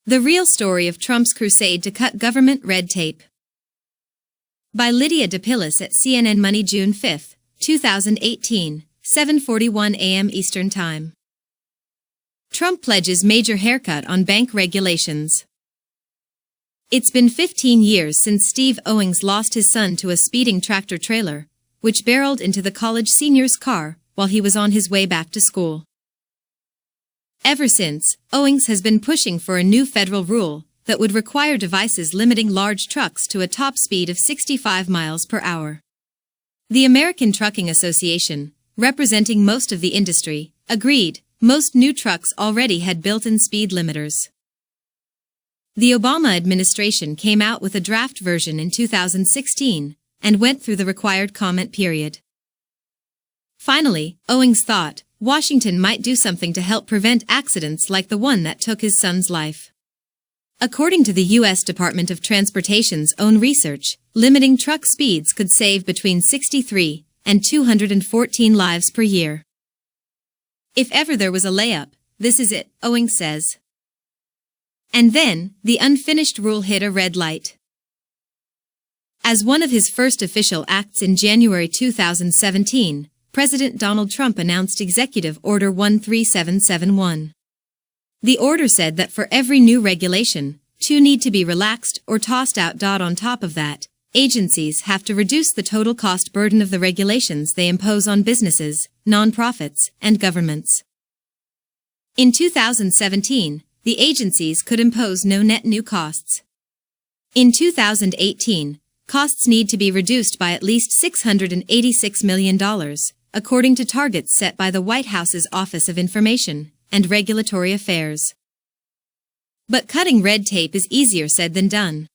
The Real Story of Trump's Crusade to Cut Government Red Tape. By Lydia DePillis at CNN Money, June 5, 2018, 7:41 a.m. Eastern Time. Trump pledges major haircut on bank regulations. It's been 15 years since Steve Owings lost his son to a speeding tractor-trailer, which barreled into the college senior's car while he was on his way back to school. Ever since, Owings has been pushing for a new federal rule that would require devices limiting large trucks to a top speed of 65 miles per hour. The American Trucking Association, representing most of the industry, agreed most new trucks already had built-in speed limiters. The Obama administration came out with a draft version in 2016 and went through the required comment period. Finally, Owings thought Washington might do something to help prevent accidents like the one that took his son's life. According to the U.S. Department of Transportation's own research, limiting truck speeds could save between 63 and 214 lives per year. If ever there was a layup, this is it, Owings says. And then, the unfinished rule hit a red light. As one of his first official acts in January 2017, President Donald Trump announced Executive Order 13771. The order said that for every new regulation, two need to be relaxed or tossed out. On top of that, agencies have to reduce the total cost burden of the regulations they impose on businesses, nonprofits, and governments. In 2017, the agencies could impose no net new costs. In 2018, costs need to be reduced by at least $686 million, according to targets set by the White House's Office of Information and Regulatory Affairs. But cutting red tape is easier said than done.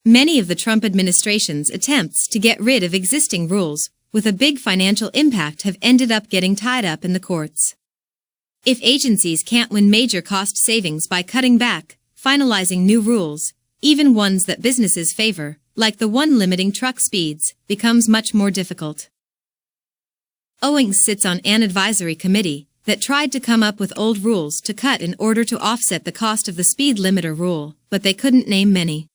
Many of the Trump administration's attempts to get rid of existing rules with a big financial impact have ended up getting tied up in the courts. If agencies can't win major cost savings by cutting back, finalizing new rules, even ones that businesses favor, like the one limiting truck speeds, becomes much more difficult. Owings sits on an advisory committee that tried to come up with old rules to cut in order to offset the cost of the speed limiter rule, but they couldn't name many.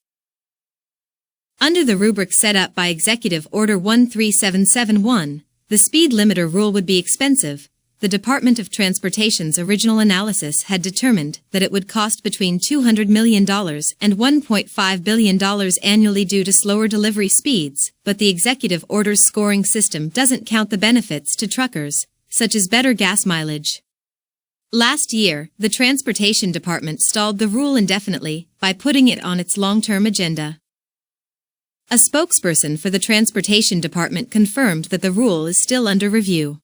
Under the rubric set up by Executive Order 13771, the speed limiter rule would be expensive. The Department of Transportation's original analysis had determined that it would cost between $200 million and $1.5 billion annually due to slower delivery speeds, but the executive order's scoring system doesn't count the benefits to truckers, such as better gas mileage. Last year, the Transportation Department stalled the rule indefinitely by putting it on its long-term agenda. A spokesperson for the Transportation Department confirmed that the rule is still under review.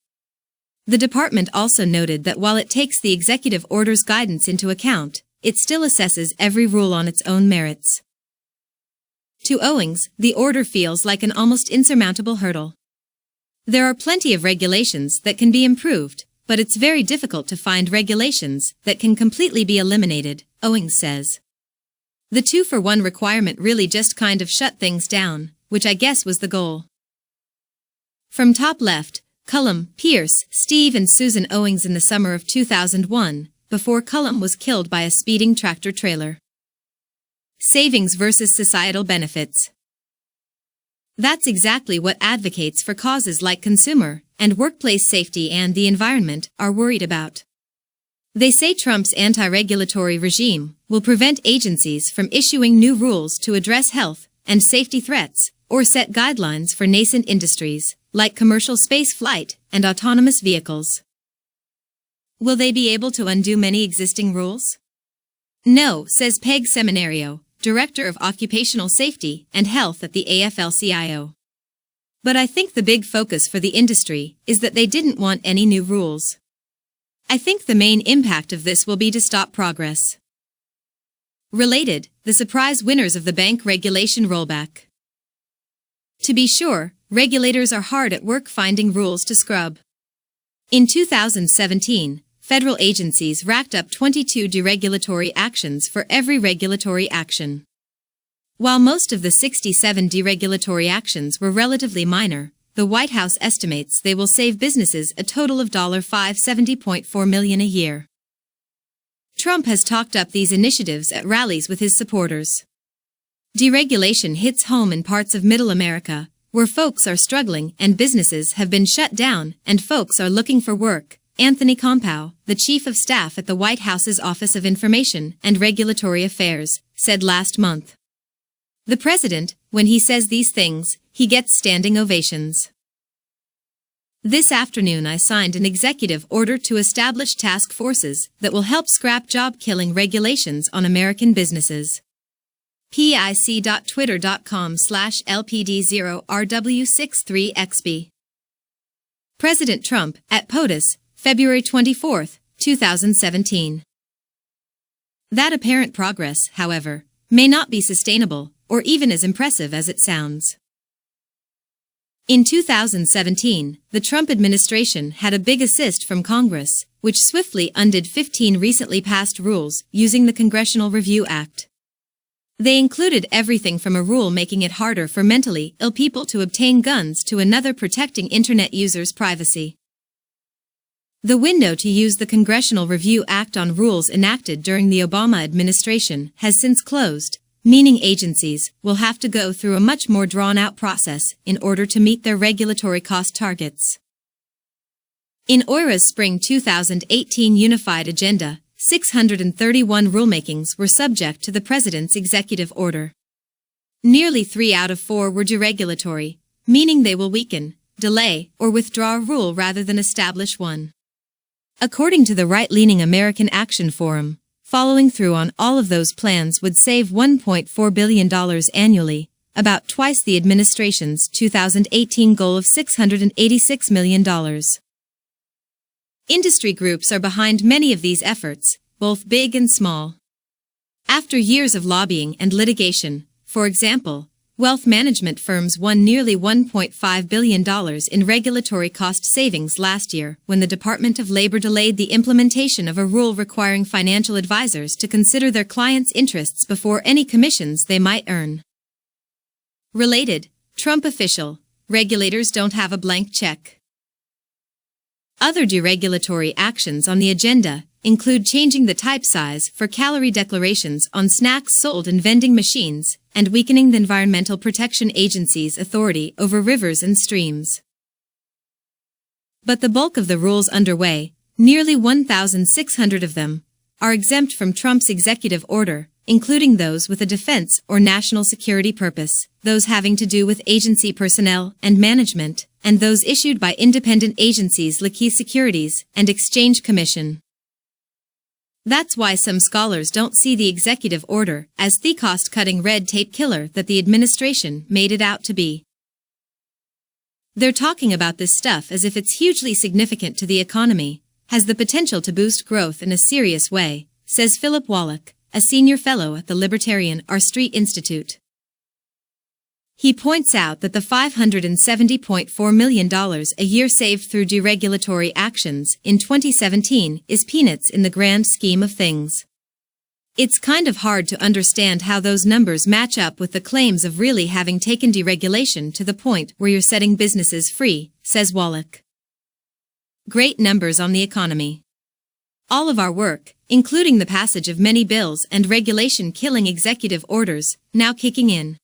The department also noted that while it takes the executive order's guidance into account, it still assesses every rule on its own merits. To Owings, the order feels like an almost insurmountable hurdle. There are plenty of regulations that can be improved, but it's very difficult to find regulations that can completely be eliminated, Owings says. The 2-for-1 requirement really just kind of shut things down, which I guess was the goal. From top left, Cullum, Pierce, Steve and Susan Owings in the summer of 2001, before Cullum was killed by a speeding tractor-trailer. Savings versus societal benefits. That's exactly what advocates for causes like consumer and workplace safety and the environment are worried about. They say Trump's anti-regulatory regime will prevent agencies from issuing new rules to address health and safety threats or set guidelines for nascent industries like commercial space flight and autonomous vehicles. Will they be able to undo many existing rules? No, says Peg Seminario, Director of Occupational Safety and Health at the AFL-CIO. But I think the big focus for the industry is that they didn't want any new rules. I think the main impact of this will be to stop progress. Related, the surprise winners of the bank regulation rollback. To be sure, regulators are hard at work finding rules to scrub. In 2017, federal agencies racked up 22 deregulatory actions for every regulatory action. While most of the 67 deregulatory actions were relatively minor, the White House estimates they will save businesses a total of $570.4 million a year. Trump has talked up these initiatives at rallies with his supporters. Deregulation hits home in parts of Middle America, where folks are struggling and businesses have been shut down and folks are looking for work. Anthony Compow, the chief of staff at the White House's Office of Information and Regulatory Affairs, said last month. The president, when he says these things, he gets standing ovations. This afternoon I signed an executive order to establish task forces that will help scrap job-killing regulations on American businesses. pic.twitter.com/LPD0RW63XB. President Trump, at POTUS, February 24, 2017. That apparent progress, however, may not be sustainable, or even as impressive as it sounds. In 2017, the Trump administration had a big assist from Congress, which swiftly undid 15 recently passed rules using the Congressional Review Act. They included everything from a rule making it harder for mentally ill people to obtain guns to another protecting Internet users' privacy. The window to use the Congressional Review Act on rules enacted during the Obama administration has since closed, meaning agencies will have to go through a much more drawn-out process in order to meet their regulatory cost targets. In OIRA's spring 2018 Unified Agenda, 631 rulemakings were subject to the president's executive order. Nearly 3 out of 4 were deregulatory, meaning they will weaken, delay, or withdraw a rule rather than establish one. According to the right-leaning American Action Forum, following through on all of those plans would save $1.4 billion annually, about twice the administration's 2018 goal of $686 million. Industry groups are behind many of these efforts, both big and small. After years of lobbying and litigation, for example, wealth management firms won nearly $1.5 billion in regulatory cost savings last year when the Department of Labor delayed the implementation of a rule requiring financial advisors to consider their clients' interests before any commissions they might earn. Related, Trump official, regulators don't have a blank check. Other deregulatory actions on the agenda include changing the type size for calorie declarations on snacks sold in vending machines and weakening the Environmental Protection Agency's authority over rivers and streams. But the bulk of the rules underway, nearly 1,600 of them, are exempt from Trump's executive order, including those with a defense or national security purpose, those having to do with agency personnel and management, and those issued by independent agencies like Securities and Exchange Commission. That's why some scholars don't see the executive order as the cost-cutting red tape killer that the administration made it out to be. They're talking about this stuff as if it's hugely significant to the economy, has the potential to boost growth in a serious way, says Philip Wallach, a senior fellow at the Libertarian R Street Institute. He points out that the $570.4 million a year saved through deregulatory actions in 2017 is peanuts in the grand scheme of things. It's kind of hard to understand how those numbers match up with the claims of really having taken deregulation to the point where you're setting businesses free, says Wallach. Great numbers on the economy. All of our work, including the passage of many bills and regulation-killing executive orders, now kicking in.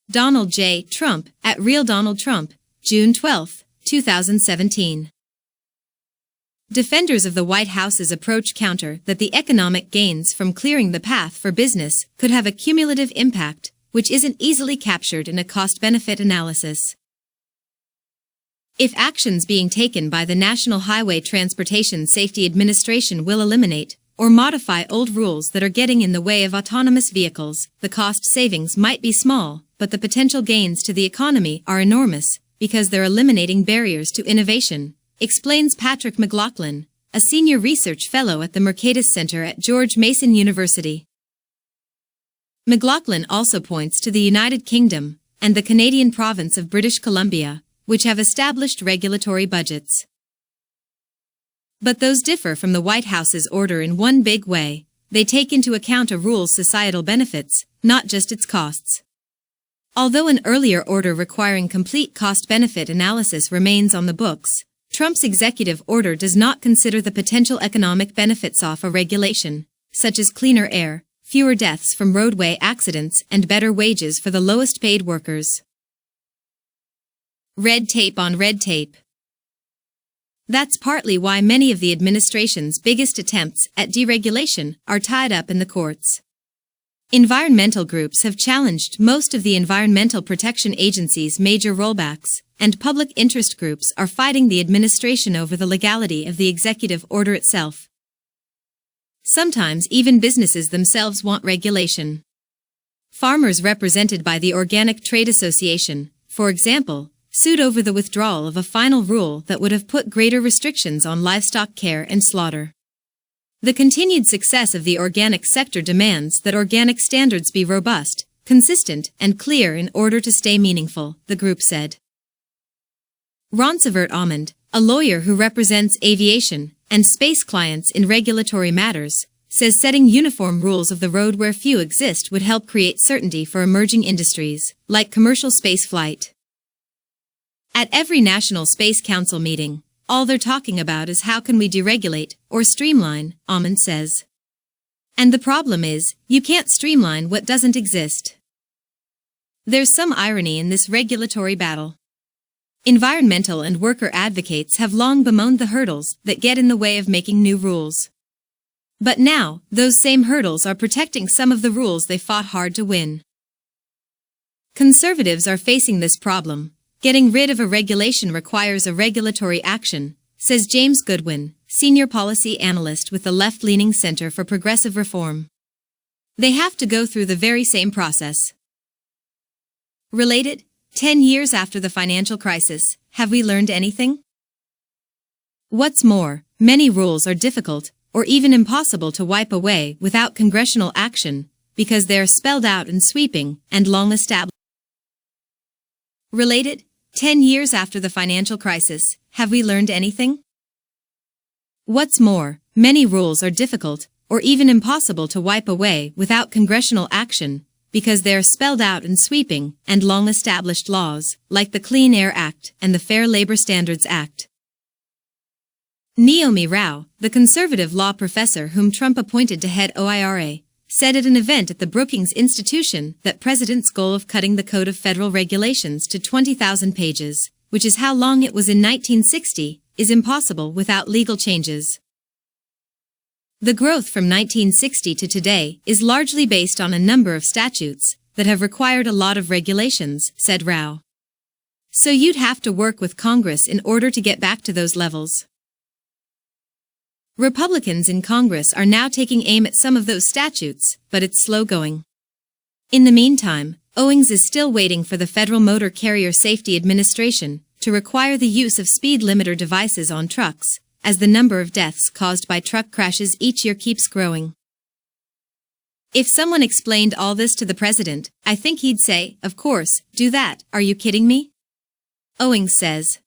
Donald J. Trump, at Real Donald Trump, June 12, 2017. Defenders of the White House's approach counter that the economic gains from clearing the path for business could have a cumulative impact, which isn't easily captured in a cost-benefit analysis. If actions being taken by the National Highway Transportation Safety Administration will eliminate or modify old rules that are getting in the way of autonomous vehicles, the cost savings might be small, but the potential gains to the economy are enormous because they're eliminating barriers to innovation, explains Patrick McLaughlin, a senior research fellow at the Mercatus Center at George Mason University. McLaughlin also points to the United Kingdom and the Canadian province of British Columbia, which have established regulatory budgets. But those differ from the White House's order in one big way. They take into account a rule's societal benefits, not just its costs. Although an earlier order requiring complete cost-benefit analysis remains on the books, Trump's executive order does not consider the potential economic benefits of a regulation, such as cleaner air, fewer deaths from roadway accidents, and better wages for the lowest-paid workers. Red tape on red tape. That's partly why many of the administration's biggest attempts at deregulation are tied up in the courts. Environmental groups have challenged most of the Environmental Protection Agency's major rollbacks, and public interest groups are fighting the administration over the legality of the executive order itself. Sometimes even businesses themselves want regulation. Farmers represented by the Organic Trade Association, for example, sued over the withdrawal of a final rule that would have put greater restrictions on livestock care and slaughter. The continued success of the organic sector demands that organic standards be robust, consistent, and clear in order to stay meaningful, the group said. Roncevert Amond, a lawyer who represents aviation and space clients in regulatory matters, says setting uniform rules of the road where few exist would help create certainty for emerging industries, like commercial spaceflight. At every National Space Council meeting, all they're talking about is how can we deregulate or streamline, Amond says. And the problem is, you can't streamline what doesn't exist. There's some irony in this regulatory battle. Environmental and worker advocates have long bemoaned the hurdles that get in the way of making new rules. But now, those same hurdles are protecting some of the rules they fought hard to win. Conservatives are facing this problem. Getting rid of a regulation requires a regulatory action, says James Goodwin, senior policy analyst with the left-leaning Center for Progressive Reform. They have to go through the very same process. Related, 10 years after the financial crisis, have we learned anything? What's more, many rules are difficult, or even impossible to wipe away without congressional action, because they are spelled out and sweeping and long established. Related, 10 years after the financial crisis, have we learned anything? What's more, many rules are difficult, or even impossible to wipe away without congressional action, because they are spelled out in sweeping and long-established laws, like the Clean Air Act and the Fair Labor Standards Act. Naomi Rao, the conservative law professor whom Trump appointed to head OIRA, said at an event at the Brookings Institution that President's goal of cutting the Code of Federal Regulations to 20,000 pages, which is how long it was in 1960, is impossible without legal changes. The growth from 1960 to today is largely based on a number of statutes that have required a lot of regulations, said Rao. So you'd have to work with Congress in order to get back to those levels. Republicans in Congress are now taking aim at some of those statutes, but it's slow going. In the meantime, Owings is still waiting for the Federal Motor Carrier Safety Administration to require the use of speed limiter devices on trucks, as the number of deaths caused by truck crashes each year keeps growing. If someone explained all this to the president, I think he'd say, of course, do that, are you kidding me? Owings says.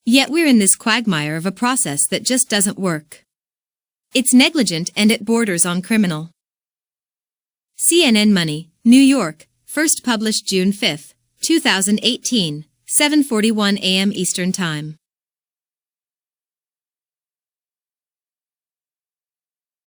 Yet we're in this quagmire of a process that just doesn't work. It's negligent and it borders on criminal. CNN Money, New York, first published June 5, 2018, 7:41 a.m. Eastern Time.